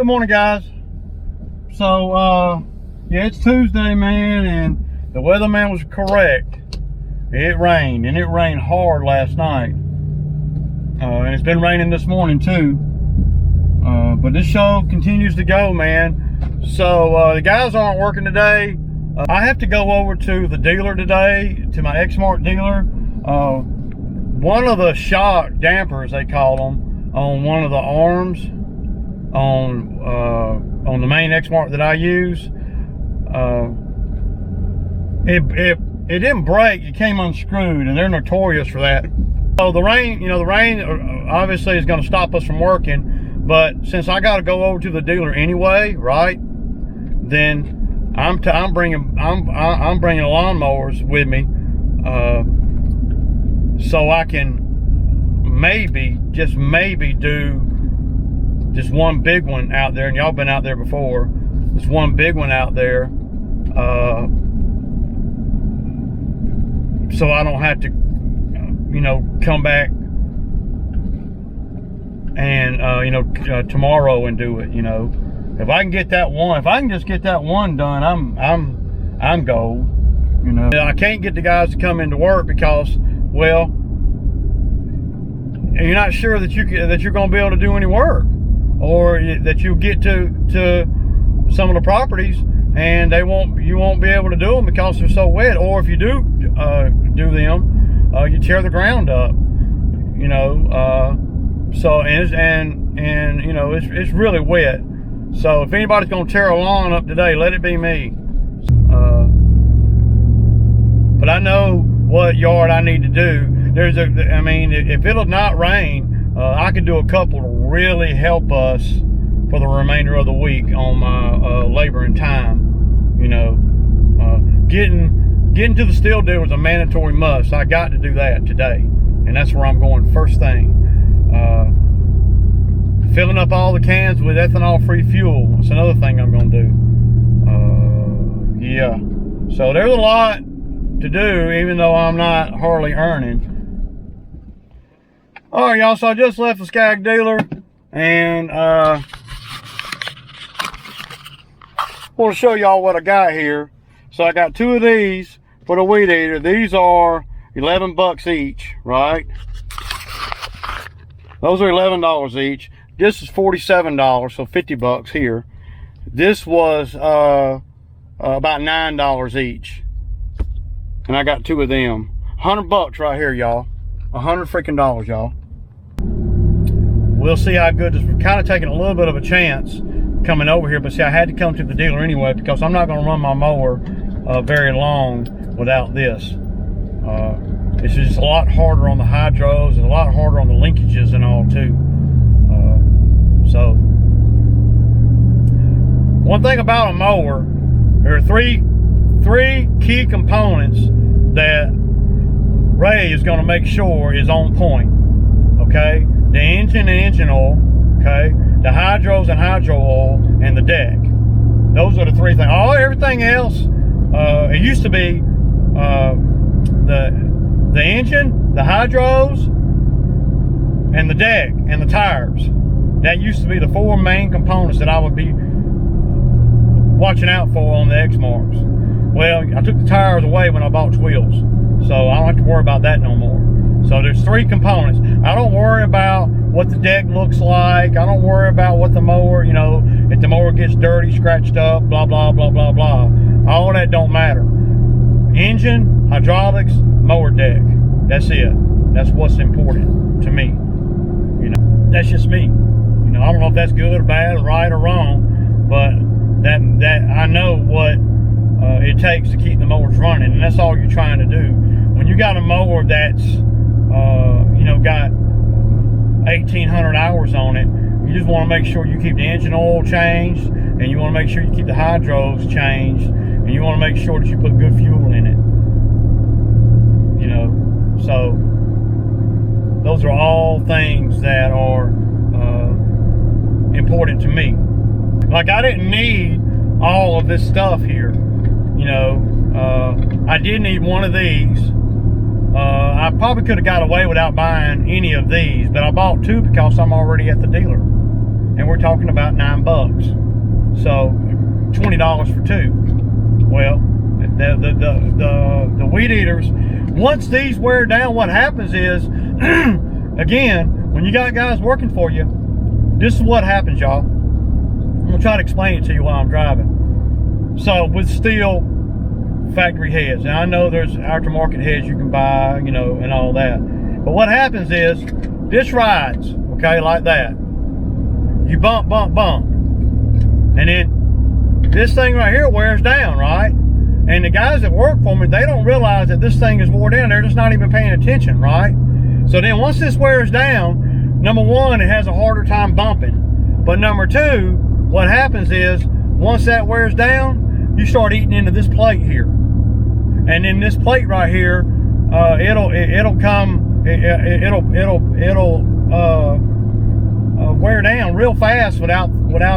Good morning, guys. So yeah, it's Tuesday, man, and the weatherman was correct. It rained, and it rained hard last night, and it's been raining this morning too, but this show continues to go, man. So the guys aren't working today. I have to go over to the dealer today, to my Exmark dealer. One of the shock dampers, they call them, on one of the arms on the main Exmark that I use, it didn't break. It came unscrewed, and they're notorious for that. So the rain, the rain obviously is going to stop us from working, but since I got to go over to the dealer anyway, right? Then I'm bringing lawnmowers with me, so I can maybe, just maybe, do this one big one out there. And y'all been out there before. This one big one out there, so I don't have to, come back and tomorrow and do it. If I can get that one, if I can just get that one done, I'm gold. I can't get the guys to come into work because, well, you're not sure that you're going to be able to do any work, or that you'll get to some of the properties and you won't be able to do them because they're so wet. Or if you do do them, you tear the ground up. So it's really wet. So if anybody's gonna tear a lawn up today, let it be me. But I know what yard I need to do. If it'll not rain, I can do a couple to really help us for the remainder of the week on my labor and time. Getting to the steel dealer is a mandatory must. I got to do that today, and that's where I'm going first thing. Filling up all the cans with ethanol-free fuel. That's another thing I'm going to do. Yeah. So there's a lot to do, even though I'm not hardly earning. All right, y'all. So I just left the Skag dealer, and I want to show y'all what I got here. So I got two of these for the weed eater. These are $11 each, right? Those are $11 each. This is $47, so $50 here. This was about $9 each, and I got two of them. $100 right here, y'all. $100 freaking dollars, y'all. We'll see how good this. We're kind of taking a little bit of a chance coming over here, but see, I had to come to the dealer anyway because I'm not going to run my mower very long without this. It's just a lot harder on the hydros and a lot harder on the linkages and all too. So one thing about a mower, there are three key components that Ray is going to make sure is on point. Okay, the engine and engine oil. Okay, the hydros and hydro oil, and the deck. Those are the three things. Everything else, it used to be the engine, the hydros, and the deck, and the tires. That used to be the four main components that I would be watching out for on the Exmarks. Well, I took the tires away when I bought wheels, so I don't have to worry about that no more. So there's three components. I don't worry about what the deck looks like. I don't worry about what the mower, if the mower gets dirty, scratched up, blah, blah, blah, blah, blah. All that don't matter. Engine, hydraulics, mower deck. That's it. That's what's important to me. That's just me. I don't know if that's good or bad, or right or wrong, but that I know what it takes to keep the mowers running, and that's all you're trying to do. When you got a mower that's got 1,800 hours on it, you just want to make sure you keep the engine oil changed, and you want to make sure you keep the hydros changed, and you want to make sure that you put good fuel in it. So those are all things that are important to me. Like, I didn't need all of this stuff here. I did need one of these. I probably could have got away without buying any of these, but I bought two because I'm already at the dealer. and we're talking about $9. So $20 for two. Well, the weed eaters, once these wear down, what happens is, again, when you got guys working for you, this is what happens, y'all. I'm gonna try to explain it to you while I'm driving. So with steel factory heads, and I know there's aftermarket heads you can buy, you know, and all that. But what happens is, this rides, okay, like that. You bump, bump, bump. And then this thing right here wears down, right? And the guys that work for me, they don't realize that this thing is wore down. They're just not even paying attention, right? So then once this wears down, number one, it has a harder time bumping. But number two, what happens is, once that wears down, you start eating into this plate here. And then this plate right here, it'll wear down real fast without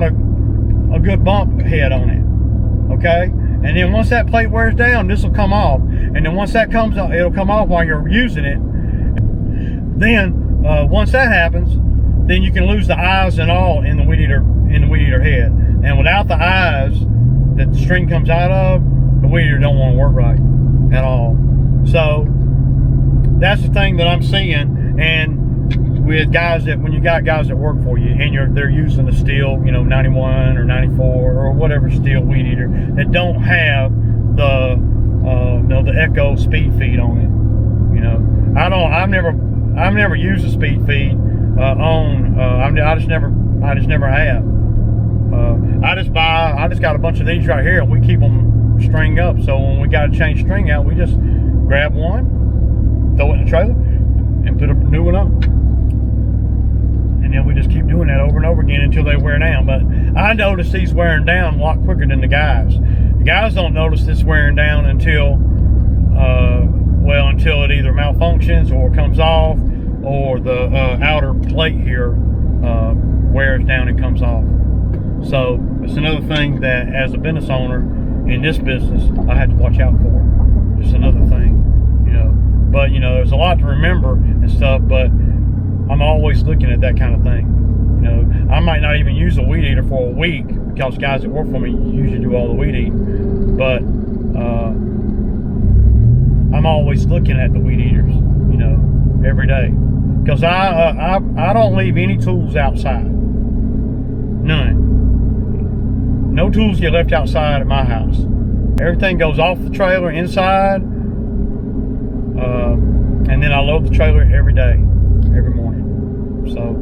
a good bump head on it. Okay? And then once that plate wears down, this will come off. And then once that comes off, it'll come off while you're using it. Then once that happens, then you can lose the eyes and all in the weed eater head. And without the eyes that the string comes out of, the weed eater don't want to work right at all. So that's the thing that I'm seeing. And with guys that, when you got guys that work for you and they're using the steel, you know, 91 or 94 or whatever steel weed eater that don't have the Echo speed feed on it. You know, I've never used a speed feed I just never have. I just got a bunch of these right here, and we keep them string up. So when we got to change string out, we just grab one, throw it in the trailer, and put a new one on. And then we just keep doing that over and over again until they wear down. But I notice these wearing down a lot quicker than the guys. The guys don't notice this wearing down until it either malfunctions or comes off, or the outer plate here wears down and comes off. So it's another thing that, as a business owner in this business, I have to watch out for. Just another thing, you know. But you know, there's a lot to remember and stuff. But I'm always looking at that kind of thing. You know, I might not even use a weed eater for a week because guys that work for me usually do all the weed eating. But I'm always looking at the weed eaters, you know, every day. Because I don't leave any tools outside. None. No tools get left outside at my house. Everything goes off the trailer inside. And then I load the trailer every day, every morning. So,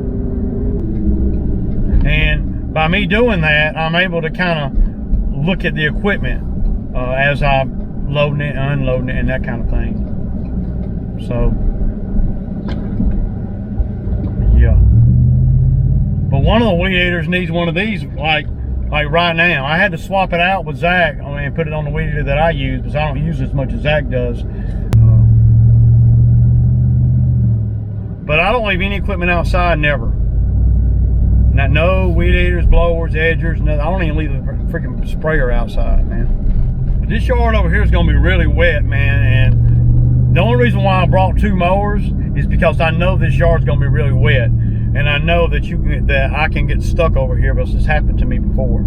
and by me doing that, I'm able to kind of look at the equipment as I'm loading it, unloading it, and that kind of thing. So, yeah. But one of the weed eaters needs one of these, like right now. I had to swap it out with Zach, and put it on the weed eater that I use, because I don't use as much as Zach does. But I don't leave any equipment outside, never. Not no weed eaters, blowers, edgers, nothing. I don't even leave the freaking sprayer outside, man. But this yard over here is gonna be really wet, man, and the only reason why I brought two mowers is because I know this yard's gonna be really wet. And I know that I can get stuck over here, because this happened to me before.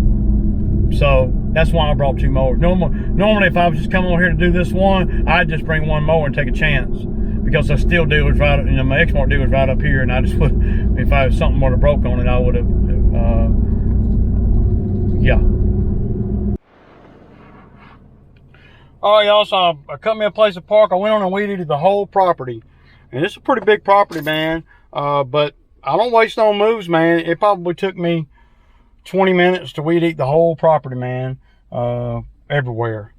So that's why I brought two mowers. Normally, if I was just coming over here to do this one, I'd just bring one mower and take a chance, because the steel dealer's right, you know, my Exmark dealer's right up here, and I just would, if I something would have broke on it, I would have, yeah. All right, y'all. So I cut me a place to park. I went on and weeded the whole property, and it's a pretty big property, man. But I don't waste no moves, man. It probably took me 20 minutes to weed eat the whole property, man. Everywhere.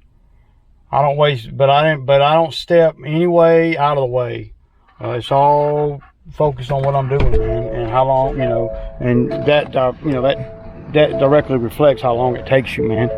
I don't waste, but I don't step any way out of the way. It's all focused on what I'm doing, man, and how long, you know, and that, you know, that directly reflects how long it takes you, man.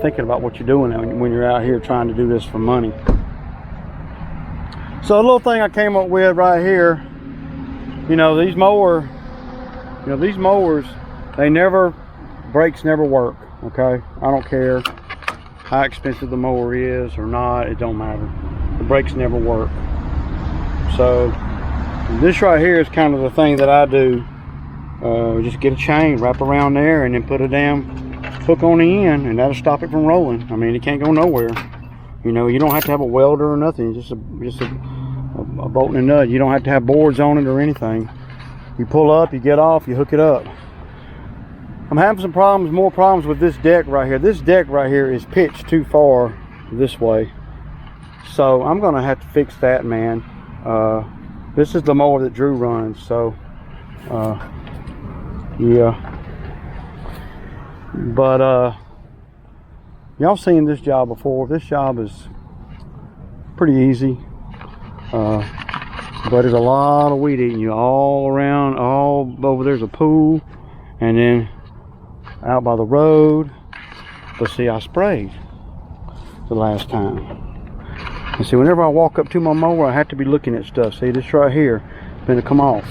thinking about what you're doing when you're out here trying to do this for money. So a little thing I came up with right here, you know, these mowers, brakes never work, okay? I don't care how expensive the mower is or not, it don't matter. The brakes never work. So this right here is kind of the thing that I do. Just get a chain, wrap around there, and then put a damn hook on the end, and that'll stop it from rolling. I mean, it can't go nowhere. You know, you don't have to have a welder or nothing. Just a bolt and a nut. You don't have to have boards on it or anything. You pull up, you get off, you hook it up. I'm having some problems, more problems with this deck right here. This deck right here is pitched too far this way. So I'm gonna have to fix that, man. This is the mower that Drew runs, so yeah. But y'all seen this job before. This job is pretty easy, but there's a lot of weed eating you all around. All over there's a pool, and then out by the road. But see, I sprayed the last time, and see, whenever I walk up to my mower, I have to be looking at stuff. See, this right here is going to come off.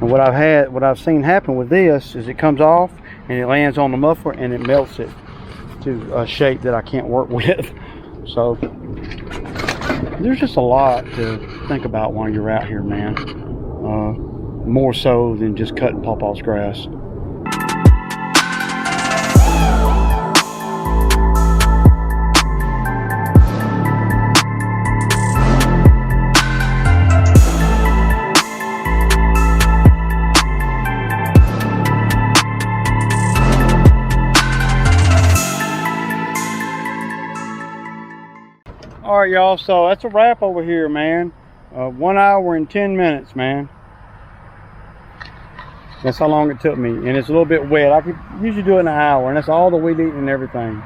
And what I've seen happen with this is it comes off and it lands on the muffler and it melts it to a shape that I can't work with. So there's just a lot to think about while you're out here, man. More so than just cutting pawpaw's grass. All right, y'all, so that's a wrap over here, man. 1 hour and 10 minutes, man. That's how long it took me, and it's a little bit wet. I could usually do it in an hour, and that's all the weed eating and everything.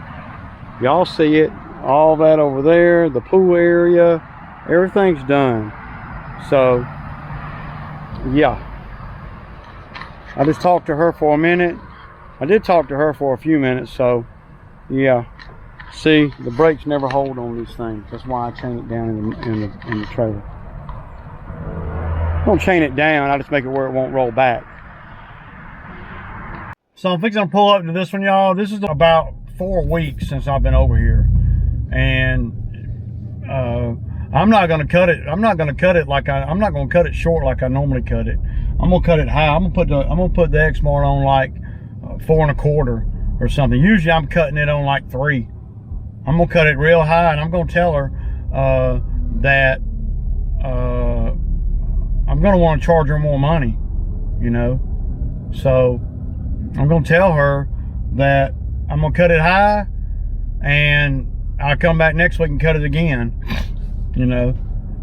Y'all see it, all that over there, the pool area, everything's done. So, yeah. I just talked to her for a minute. I did talk to her for a few minutes, so, yeah. See, the brakes never hold on these things. That's why I chain it down in the trailer. I don't chain it down, I just make it where it won't roll back. So I'm fixing to pull up to this one, y'all. This is about 4 weeks since I've been over here. And I'm not gonna cut it. I'm not gonna cut it short like I normally cut it. I'm gonna cut it high. I'm gonna put the X-Mart on like 4 1/4 or something. Usually I'm cutting it on like 3. I'm gonna cut it real high, and I'm gonna tell her that I'm gonna want to charge her more money, you know. So I'm gonna tell her that I'm gonna cut it high, and I'll come back next week and cut it again, you know,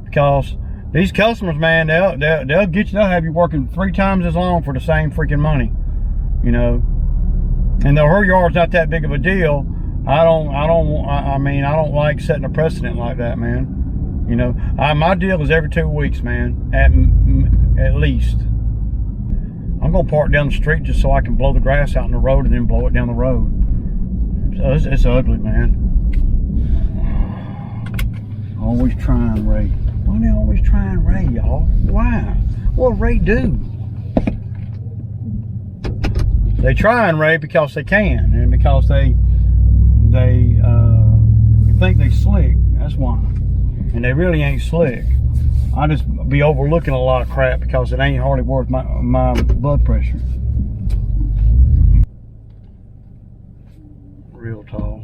because these customers, man, they'll have you working 3 times as long for the same freaking money, you know. And though her yard's not that big of a deal, I mean, I don't like setting a precedent like that, man. You know, my deal is every 2 weeks, man, at least. I'm gonna park down the street just so I can blow the grass out in the road and then blow it down the road. So it's ugly, man. Always trying Ray. Why they always trying Ray, y'all? Why? What Ray do? They trying Ray because they can, and because they think they slick. That's why. And they really ain't slick. I just be overlooking a lot of crap because it ain't hardly worth my blood pressure. Real tall.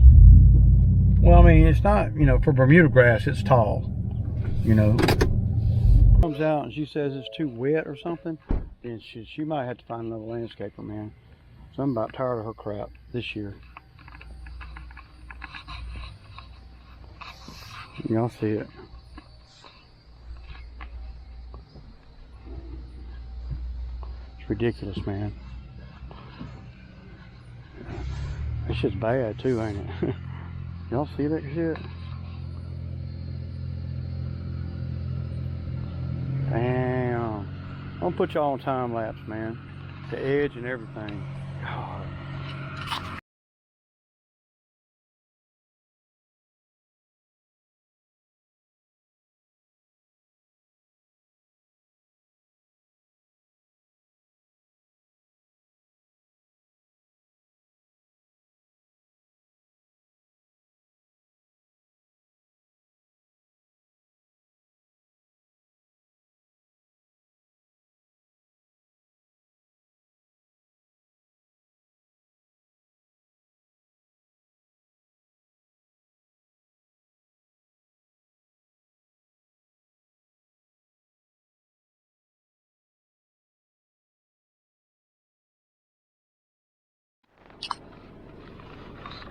Well, I mean, it's not, you know, for Bermuda grass, it's tall, you know. Comes out and she says it's too wet or something, then she might have to find another landscaper, man. So I'm about tired of her crap this year. Y'all see it. It's ridiculous, man. That shit's bad too, ain't it? Y'all see that shit? Damn. I'm gonna put y'all on time lapse, man. The edge and everything. God.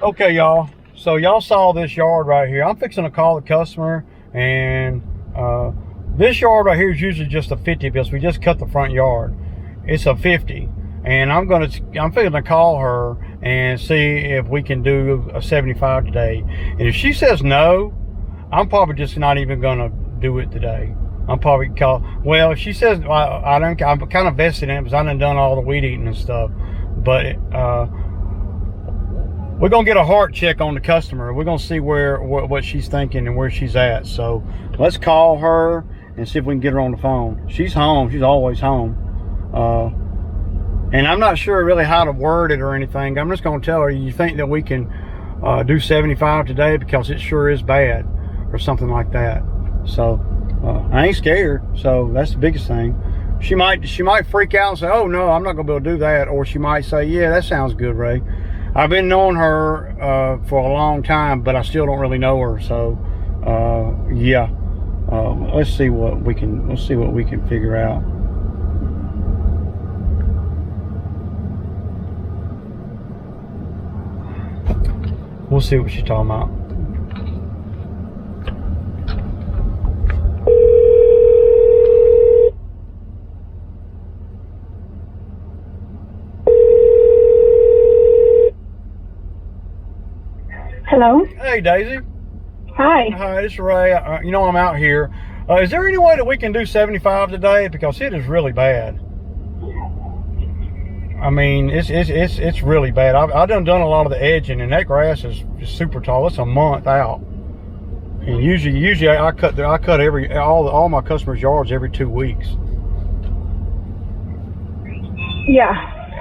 Okay, y'all. So y'all saw this yard right here. I'm fixing to call the customer, and this yard right here is usually just a 50 because we just cut the front yard. It's a 50, and I'm fixing to call her and see if we can do a 75 today. And if she says no, I'm probably just not even gonna do it today. I'm probably well, if she says I don't, I'm kind of vested in it because I done all the weed eating and stuff, but we're gonna get a heart check on the customer. We're gonna see what she's thinking and where she's at. So let's call her and see if we can get her on the phone. She's home. She's always home. And I'm not sure really how to word it or anything. I'm just gonna tell her, you think that we can do 75 today because it sure is bad, or something like that. So I ain't scared. So that's the biggest thing. She might freak out and say, oh no, I'm not gonna be able to do that. Or she might say, yeah, that sounds good, Ray. I've been knowing her for a long time, but I still don't really know her. So yeah, let's see what we can figure out. We'll see what she's talking about. Hello. Hey, Daisy. Hi. Hi, this is Ray. You know I'm out here. Is there any way that we can do 75 today? Because it is really bad. I mean, it's really bad. I've done a lot of the edging, and that grass is super tall. It's a month out, and usually I cut all my customers' yards every 2 weeks. Yeah.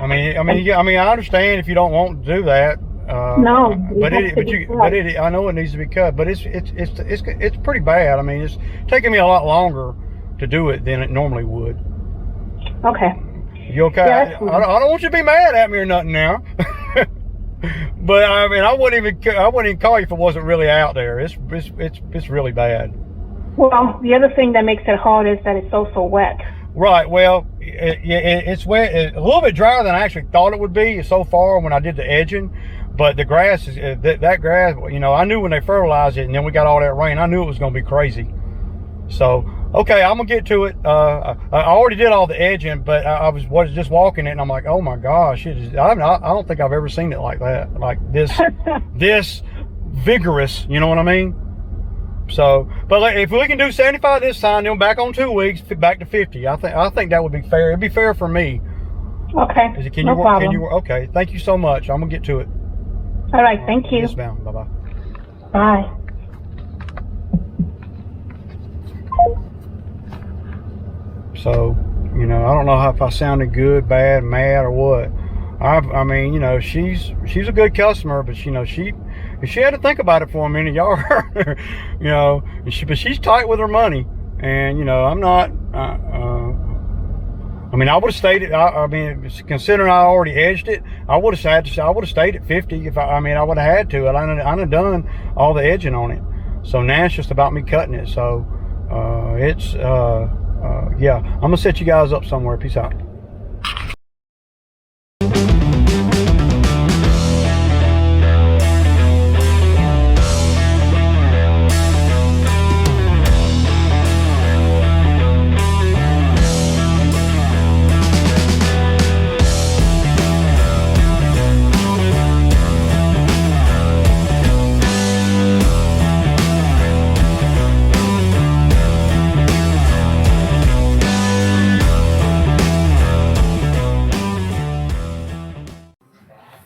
I mean, I understand if you don't want to do that. No, I know it needs to be cut, but it's pretty bad. I mean, it's taking me a lot longer to do it than it normally would. Okay. You okay? Yeah, I don't want you to be mad at me or nothing now. But I mean, I wouldn't even call you if it wasn't really out there. It's really bad. Well, the other thing that makes it hard is that it's also wet. Right. Well, it's wet. It's a little bit drier than I actually thought it would be so far when I did the edging. But the grass is that grass. You know, I knew when they fertilized it, and then we got all that rain. I knew it was going to be crazy. So okay, I'm gonna get to it. I already did all the edging, but I was just walking it, and I'm like, oh my gosh, I don't think I've ever seen it like that, like this this vigorous. You know what I mean? So, but if we can do 75 this time, then back on 2 weeks, back to 50. I think that would be fair. It'd be fair for me. Okay. No problem. Okay. Thank you so much. I'm gonna get to it. All right. Thank you. Yes, ma'am. Bye bye. Bye. So, you know, I don't know if I sounded good, bad, mad, or what. I mean, you know, she's a good customer, but you know, if she had to think about it for a minute, y'all, you know, but she's tight with her money, and you know, I'm not. I mean, I would have stayed at. I mean, considering I already edged it, I would have stayed at 50 if I mean, I would have had to. I'd have done all the edging on it. So now it's just about me cutting it. So yeah, I'm gonna set you guys up somewhere. Peace out.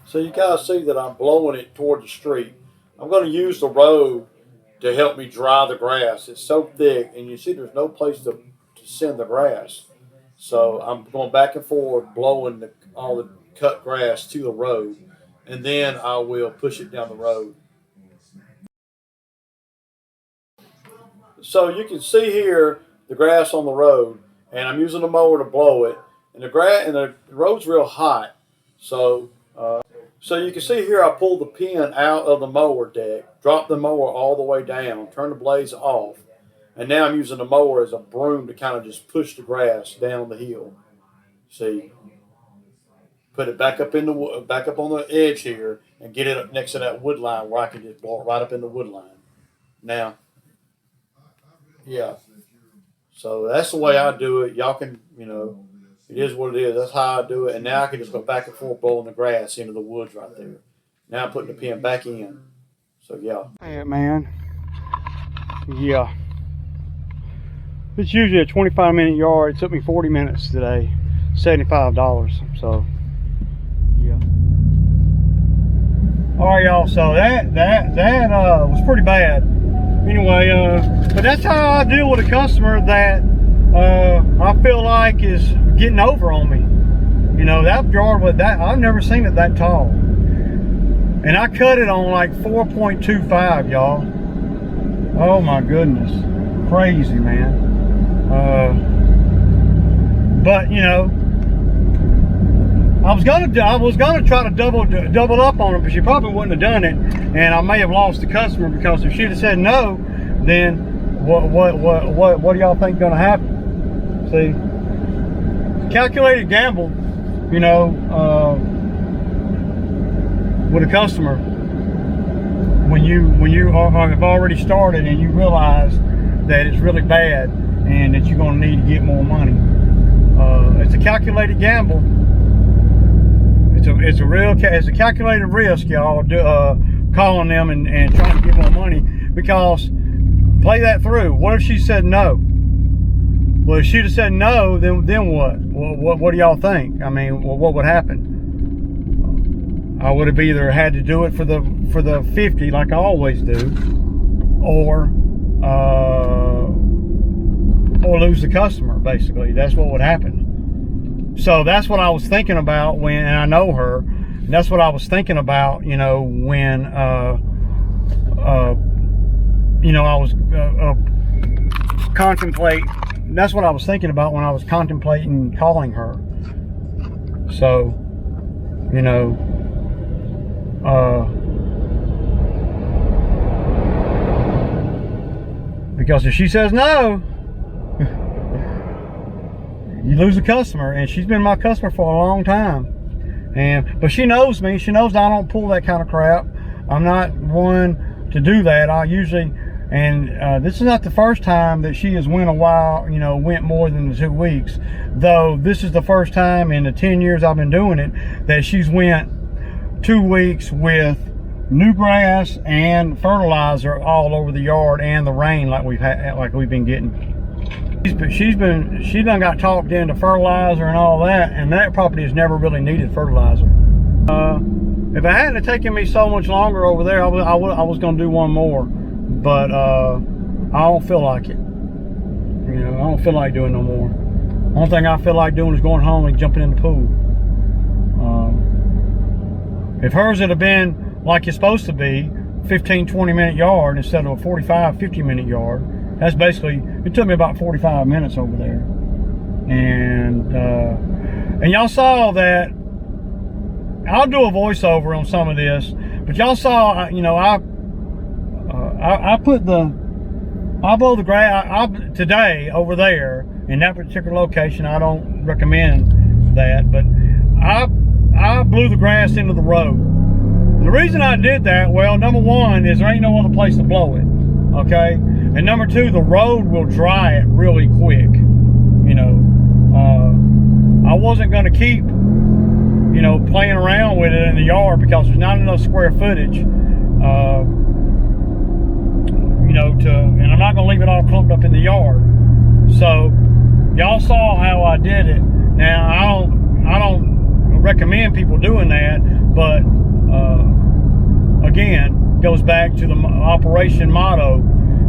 So you guys see that I'm blowing it toward the street. I'm going to use the road to help me dry the grass. It's so thick, and you see there's no place to send the grass. So I'm going back and forth, blowing all the cut grass to the road, and then I will push it down the road. So you can see here the grass on the road, and I'm using the mower to blow it, and the road's real hot. So so you can see here I pulled the pin out of the mower deck, dropped the mower all the way down, turned the blades off, and now I'm using the mower as a broom to kind of just push the grass down the hill. See, put it back up in the back up on the edge here, and get it up next to that wood line where I can just blow it right up in the wood line. Now, yeah. So that's the way I do it. Y'all can, you know, it is what it is. That's how I do it. And now I can just go back and forth blowing the grass into the woods right there. Now I'm putting the pin back in. So yeah. Yeah, man. Yeah. It's usually a 25-minute yard. It took me 40 minutes today. $75. So yeah. All right, y'all. So that was pretty bad. Anyway, but that's how I deal with a customer that I feel like is getting over on me. You know, that yard was that, I've never seen it that tall. And I cut it on like 4.25, y'all. Oh my goodness. Crazy, man. But you know, I was gonna try to double up on her, but she probably wouldn't have done it, and I may have lost the customer, because if she'd have said no, then what do y'all think gonna happen? See, calculated gamble, you know, with a customer when you have already started and you realize that it's really bad and that you're gonna need to get more money. It's a calculated gamble. It's a calculated risk, y'all, calling them and trying to get more money, because play that through. What if she said no? Well, if she'd have said no, then what? What do y'all think? I mean, what would happen? I would have either had to do it for the 50 like I always do, or lose the customer. Basically, that's what would happen. So that's what I was thinking about when, and I know her, and that's what I was thinking about, you know, when, you know, I was that's what I was thinking about when I was contemplating calling her. So, you know, because if she says no, you lose a customer, and she's been my customer for a long time. But she knows me. She knows I don't pull that kind of crap. I'm not one to do that. I usually, and this is not the first time that she has went a while, you know, went more than the 2 weeks. Though this is the first time in the 10 years I've been doing it that she's went 2 weeks with new grass and fertilizer all over the yard, and the rain like we've been getting. She done got talked into fertilizer and all that, and that property has never really needed fertilizer. If it hadn't taken me so much longer over there, I was gonna do one more, but I don't feel like it. You know, I don't feel like doing no more. Only thing I feel like doing is going home and jumping in the pool. If hers would have been like it's supposed to be, 15-20 minute yard instead of a 45-50 minute yard, that's basically, it took me about 45 minutes over there. And y'all saw that, I'll do a voiceover on some of this, but y'all saw, you know, I blow the grass today over there in that particular location. I don't recommend that, but I blew the grass into the road. And the reason I did that, well, number one is there ain't no other place to blow it, okay? And number two, the road will dry it really quick. You know, I wasn't going to keep, you know, playing around with it in the yard because there's not enough square footage, you know, and I'm not going to leave it all clumped up in the yard. So y'all saw how I did it. Now I don't recommend people doing that, but again, goes back to the operation motto: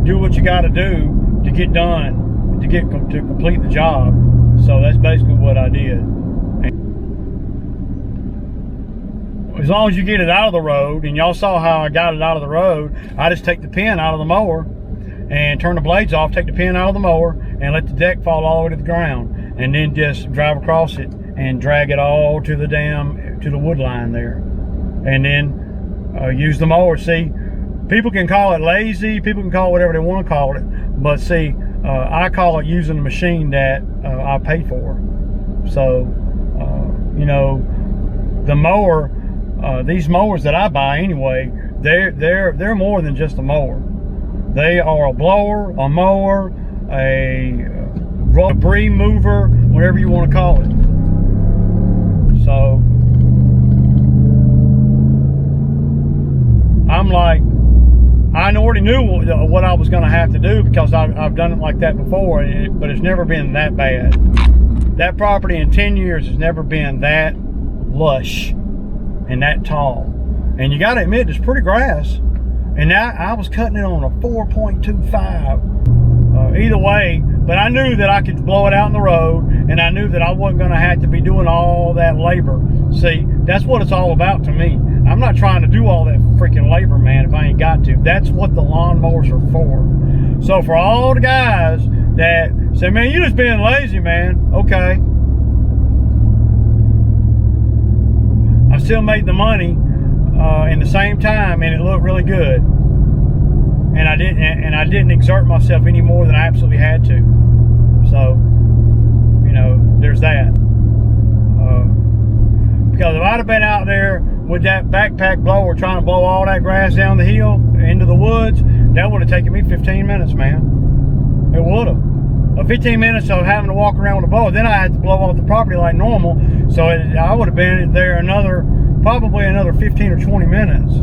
do what you got to do to get done, to complete the job. So that's basically what I did. As long as you get it out of the road, and y'all saw how I got it out of the road, I just take the pin out of the mower and turn the blades off, take the pin out of the mower, and let the deck fall all the way to the ground, and then just drive across it and drag it all to the wood line there, and then use the mower. See, people can call it lazy, people can call it whatever they want to call it, but see, I call it using the machine that I pay for. So, you know, the mower, these mowers that I buy anyway, they're more than just a mower. They are a blower, a mower, a debris mover, whatever you want to call it. So I'm like, I already knew what I was going to have to do because I've done it like that before, but it's never been that bad. That property in 10 years has never been that lush and that tall. And you got to admit, it's pretty grass. And now I was cutting it on a 4.25. Either way, but I knew that I could blow it out in the road, and I knew that I wasn't going to have to be doing all that labor. See, that's what it's all about to me. I'm not trying to do all that freaking labor, man, if I ain't got to. That's what the lawnmowers are for. So for all the guys that say, man, you just being lazy, man. Okay. I still made the money in the same time, and it looked really good. And I didn't exert myself any more than I absolutely had to. So, you know, there's that. Because if I'd have been out there with that backpack blower trying to blow all that grass down the hill into the woods, that would have taken me 15 minutes, man. It would have. 15 minutes of having to walk around with a blower. Then I had to blow off the property like normal. So I would have been there probably another 15 or 20 minutes.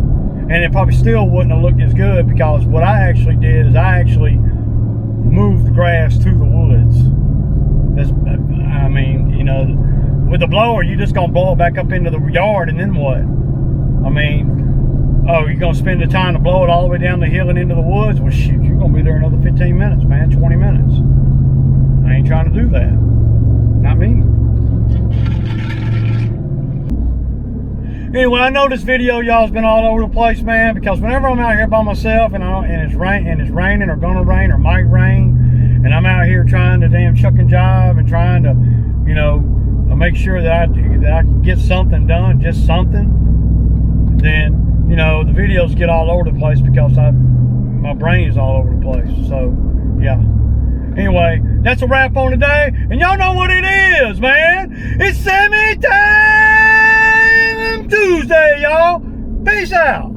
And it probably still wouldn't have looked as good, because what I actually did is I actually moved the grass to the woods. I mean, you know, with the blower, you're just going to blow it back up into the yard, and then what? I mean, oh, you're going to spend the time to blow it all the way down the hill and into the woods? Well, shoot, you're going to be there another 15 minutes, man, 20 minutes. I ain't trying to do that. Not me. Anyway, I know this video, y'all's been all over the place, man, because whenever I'm out here by myself and it's raining or gonna rain or might rain, and I'm out here trying to damn chuck and jive and trying to, you know, make sure that I can get something done, just something, then, you know, the videos get all over the place because my brain is all over the place. So, yeah. Anyway, that's a wrap on today, and y'all know what it is, man. It's Sammy Time Tuesday, y'all. Peace out.